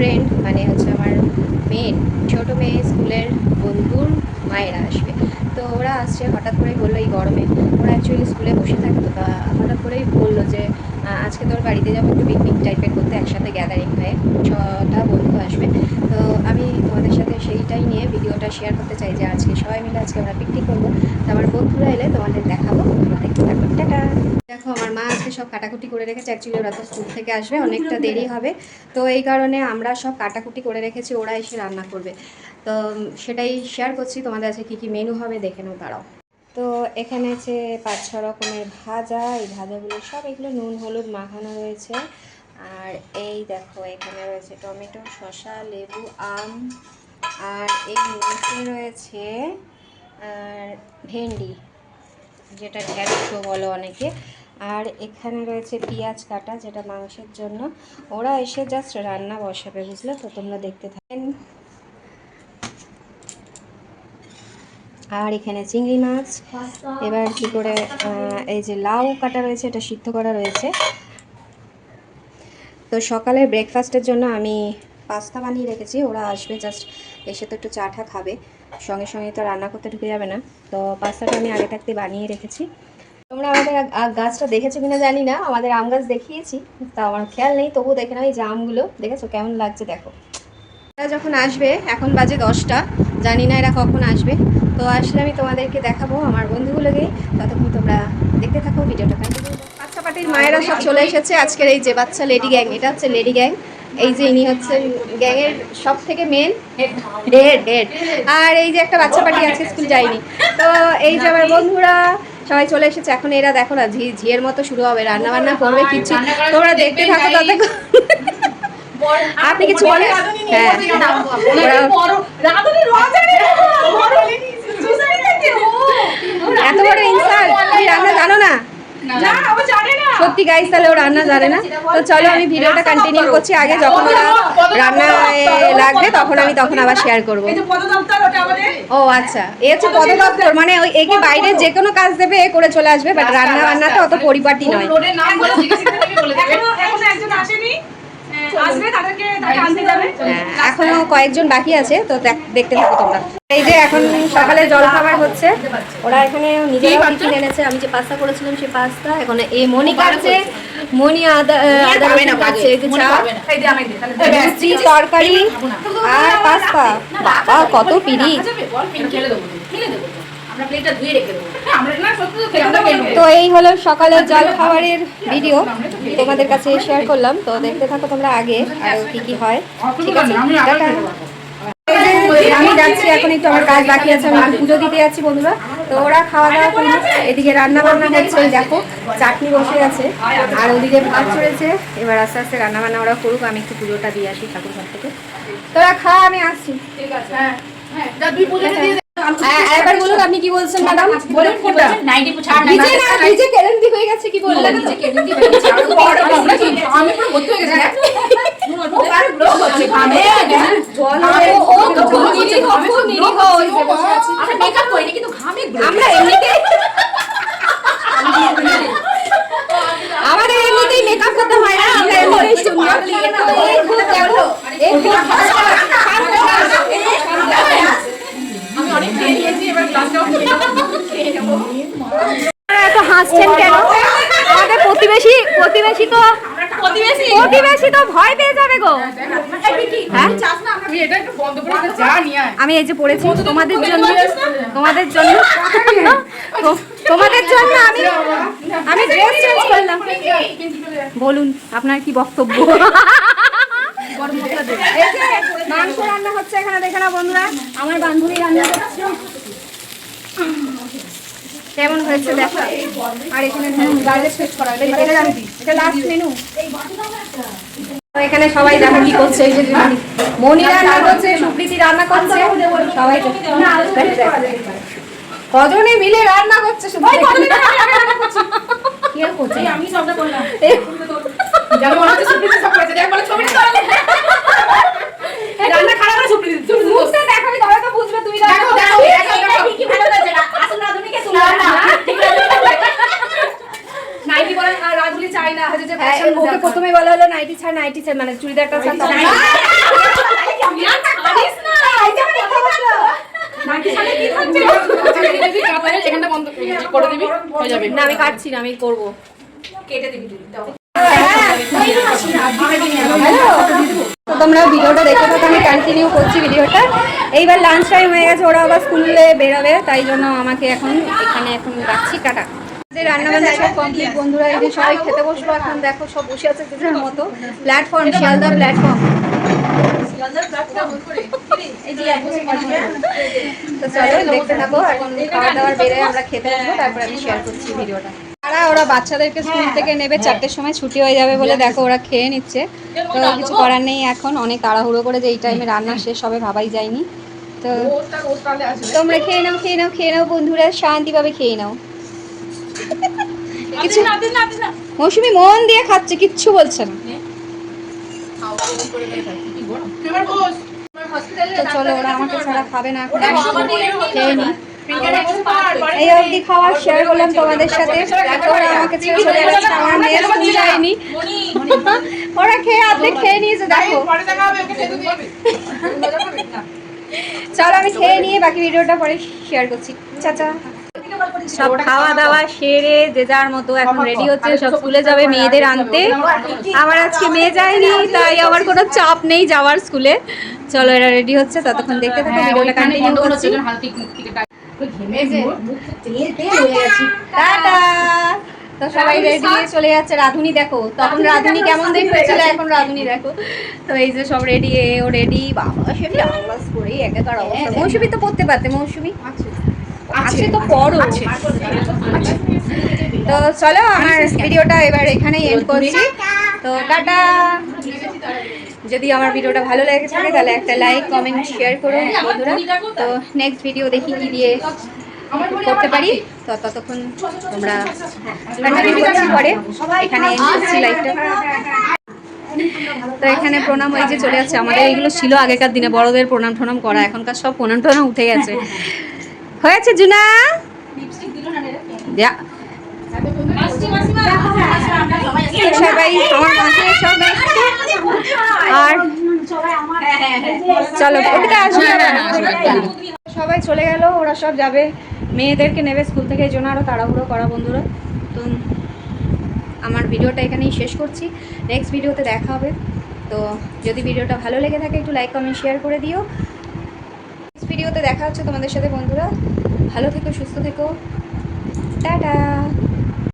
Friend মানে হচ্ছে আমার মেয়ের ছোটো মেয়ে স্কুলের বন্ধুর মায়েরা আসবে। তো ওরা আসছে, হঠাৎ করেই বললো এই গরমে, ওরা অ্যাকচুয়ালি স্কুলে বসে থাকতো, তা হঠাৎ করেই বললো যে আজকে তোর বাড়িতে যাবো একটু পিকনিক টাইপের করতে, একসাথে গ্যাদারিং হয়ে 6টা বন্ধু আসবে। তো আমি তোমাদের সাথে সেইটাই নিয়ে ভিডিওটা শেয়ার করতে চাই যে আজকে সবাই মিলে আজকে আমরা পিকনিক করবো। তো আমার বন্ধুরা এলে তোমাদের দেখাবো, তোমরা দেখতে থাকো। টাটা। দেখো আমার মা আজকে সব কাটাকুটি করে রেখেছে, অ্যাকচুয়ালি ওরা তো স্কুল থেকে আসবে, অনেকটা দেরি হবে, তো এই কারণে আমরা সব কাটাকুটি করে রেখেছি, ওরা এসে রান্না করবে। তো সেটাই শেয়ার করছি তোমাদের আছে কী কী মেনু হবে দেখে নাও তারাও। তো এখানে আছে 5-6 রকমের ভাজা, এই ভাজাগুলো সব এগুলো নুন হলুদ মাখানো রয়েছে। আর এই দেখো এখানে রয়েছে টমেটো, শসা, লেবু, আম, আর এই নিচে রয়েছে আর ভেন্ডি, যেটা ঢ্যাঁড়সও বলো অনেকে। আর এখানে রয়েছে পেঁয়াজ কাটা, যেটা মাংসের জন্য। ওরা এসে জাস্ট রান্না বসাবে, বুঝলে তো, তোমরা দেখতে থাকেন। আর এখানে চিংড়ি মাছ, এবার কি করে এই যে লাউ কাটা রয়েছে, এটা সিদ্ধ করা রয়েছে। তো সকালে ব্রেকফাস্টের জন্য আমি পাস্তা বানিয়ে রেখেছি, ওরা আসবে জাস্ট এসে তো একটু চা টা খাবে, সঙ্গে সঙ্গে তো রান্না করতে ঢুকে যাবে না। তো পাস্তাটা আমি আগে থাকতে বানিয়ে রেখেছি। তোমরা আমাদের গাছটা দেখেছো কিনা জানি না, আমাদের আম গাছ দেখিয়েছি, তা আমার খেয়াল নেই, তবু দেখে নাও এই যে আমগুলো দেখেছো কেমন লাগছে দেখো। এরা যখন আসবে, এখন বাজে 10টা, জানি না এরা কখন আসবে, তো আসলে আমি তোমাদেরকে দেখাবো আমার বন্ধুগুলোকে, ততক্ষণ তোমরা দেখতে থাকো ভিডিওটা। বাচ্চা পার্টির মায়েরা সব চলে এসেছে আজকের এই যে বাচ্চা লেডি গ্যাং, এটা হচ্ছে লেডি গ্যাং, এই যে ইনি হচ্ছেন গ্যাংয়ের সব থেকে মেন হেড। আর এই যে একটা বাচ্চা পার্টি আজকে স্কুল যায়নি, তো এই যে আমার বন্ধুরা সবাই চলে এসেছে। এখন এরা দেখো না ঝিয়ের মতো শুরু হবে, রান্না বান্না করবে, কিছু তোমরা দেখতে থাকো তাতে। আপনি কিছু বলেন? হ্যাঁ, এত বড় ইনসাল্ট, তুমি রান্না জানো না? সত্যি গাইস, তাহলে ও রান্না জানে না। তো চলো আমি ভিডিওটা কন্টিনিউ করছি, আগে যখন ওরা রান্না লাগবে তখন আবার শেয়ার করব। ও আচ্ছা, এ হচ্ছে পদদপ্তর, মানে ওই একে বাইরে যে কোনো কাজ দেবে এ করে চলে আসবে, বাট রান্না বান্নাটা অত পরিপাটি নয়। এখনো কয়েকজন বাকি আছে, তো দেখতে থাকো তোমরা। এই যে এখন সকালে জল খাবার হচ্ছে, ওরা এখানে নিজেরাও টিফিন এনেছে, আমি যে পাস্তা করেছিলাম সেই পাস্তা, এখন এই মনি কাটছে, মনি আদা কাটছে, এই যে চা, লুচি, তরকারি আর পাস্তা। বাবা কত পিড়ি। তো এই হলো সকালের জল খাবারের ভিডিও, তোমাদের কাছে শেয়ার করলাম, তো দেখতে থাকো তোমরা আগে আর কি কি হয়। ঠিক আছে, টাটা। আমি যাচ্ছি, এখন একটু আমার কাজ বাকি আছে, আমি পুজো দিতে যাচ্ছি বন্ধুরা। তো ওরা খাওয়া দাওয়া করুন, এদিকে রান্না বান্না হচ্ছে, দেখো চাটনি বসে আছে, আর ওদিকে ভাত চড়েছে। এবার আস্তে আস্তে রান্না বান্না ওরা করুক, আমি একটু পুজোটা দিয়ে আসি ঠাকুর ঘর থেকে। তোরা খা, আমি আসছি। ঠিক আছে, একবার বলুন আপনি কি বলছেন ম্যাডাম, বলুন। নিজে কেলেন্ডি হয়ে গেছে, কি বললেন? আমি পুরো ভর্তি হয়ে গেছে, আমরা এমনিতেই আমাদের এমনিতেই মেকআপ করতে হয় না, আমরা এমনিতেই সুন্দর। এত হাসছেন কেন? আমাদের প্রতিবেশী তো ভয় পেয়ে যাবে গো। আমি এই যে পড়েছি তোমাদের জন্য আমি ড্রেস চেঞ্জ করলাম। বলুন আপনার কি বক্তব্য? মাংস রান্না হচ্ছে এখানে, দেখে না বন্ধুরা, আমার বান্ধবী রান্না করছে, কেমন হয়েছে দেখো। আর এখানে এটা লাস্ট মেনু। এখানে সবাই দেখো কি করছে, এই যে মনি রান্না করছে, সুপ্রীতি রান্না করছে, সবাই কজনে মিলে রান্না করছে, আমি সবটা করলাম। রান্না খারাপ করে সুপ্রীতি দেখাবি, তবে তো বুঝবে। তুমি নাইটি বলেন আর রাজুলি চাই না, হচ্ছে যে প্রথমে বলা হলো নাইটি ছাড় মানে চুড়িদারটা ছাড়। না আমি কাটছি না, আমি করবো। তো তোমরা ভিডিওটা দেখে থাকো, আমি কন্টিনিউ করছি ভিডিওটা। এইবার লাঞ্চ টাইম হয়ে গেছে, ওরা আবার স্কুলে বেরোবে, তাই জন্য আমাকে এখন রাখছি, টাটা। রান্নাবান্না সব কমপ্লিট বন্ধুরা, এই যে সবাই খেতে বসলো এখন। দেখো সব বসে আছে যে মতো, প্ল্যাটফর্ম, শিয়ালদা প্ল্যাটফর্ম। তো চলো দেখতে থাকো, এখন খাওয়া দাওয়ার বেড়ে আমরা খেতে আসবো, তারপর আমি শেয়ার করছি ভিডিওটা। ওরা বাচ্চাদেরকে স্কুল থেকে নেবে, 4টের সময় ছুটি হয়ে যাবে বলে দেখো ওরা খেয়ে নিচ্ছে। তো কিছু করার নেই, এখন অনেক তাড়াহুড়ো করে যে এই টাইমে রান্না শেষ হবে ভাবাই যায়নি। তো তোমরা খেয়ে নাও, খেয়ে নাও, খেয়ে নাও বন্ধুরা, শান্তিভাবে খেয়ে নাও। কিছু মৌসুমি মন দিয়ে খাচ্ছে, কিচ্ছু বলছে না। তো চলো, ওরা আমাকে ছাড়া খাবে না, খেয়ে নি। এই অবধি খাওয়া শেয়ার করলাম তোমাদের সাথে। ওরা আমাকে ছেড়ে চলে যাচ্ছে, আমার মেয়ে স্কুল যায়নি। ওরা খেয়ে অর্ধেক খেয়ে নিয়েছে দেখো। চলো আমি খেয়ে নিয়ে বাকি ভিডিওটা পরে শেয়ার করছি। চাচা। সব খাওয়া দাওয়া সেরে যে যার মতো এখন রেডি হচ্ছে, সব স্কুলে যাবে মেয়েদের আনতে। আমার আজকে মেয়ে যায়নি, তাই আমার কোনো চাপ নেই যাওয়ার স্কুলে। চলো এরা রেডি হচ্ছে, ততক্ষণ দেখতে থাকো, ভিডিওটা কন্টিনিউ করছি। টাটা। তো সবাই রেডি হয়ে চলে যাচ্ছে। রাধুনি দেখো, তখন রাধুনি কেমন দেখতেছিল, এখন রাধুনি দেখো। তো এই যে সব রেডি, ও রেডি, বাবা সে ক্লাস করে একাকার অবস্থা। মৌসুমি তো পড়তে পারতে, মৌসুমি আছে তো পড়ো। তো চলো আমার ভিডিওটা এবার এখানেই এন্ড করছি। তো টাটা। যদি আমার ভিডিওটা ভালো লেগে থাকে তাহলে একটা লাইক, কমেন্ট, শেয়ার করো বন্ধুরা। তো নেক্সট ভিডিও দেখি কি দিয়ে করতে পারি। তো ততক্ষণ তোমরা কন্টিনিউ করছি পরে, এখানে এন্ড করছি লাইভটা। তো এখানে প্রণাম হয়ে যে চলে যাচ্ছে। আমাদের এইগুলো ছিল আগেকার দিনে বড়দের প্রণাম ঠনাম করা, এখনকার সব প্রণাম ঠনাম উঠে গেছে। হয়েছে জুনা সবাই আমার মাঝে সব আর চলো সবাই চলে গেল, ওরা সব যাবে মেয়েদেরকে নেবে স্কুল থেকে, এই জন্য আরও তাড়াহুড়ো করা বন্ধুরা। তো আমার ভিডিওটা এখানেই শেষ করছি, নেক্সট ভিডিওতে দেখা হবে। তো যদি ভিডিওটা ভালো লেগে থাকে একটু লাইক, কমেন্ট, শেয়ার করে দিও। নেক্সট ভিডিওতে দেখা হচ্ছে তোমাদের সাথে বন্ধুরা। ভালো থেকো, সুস্থ থেকো, টাটা।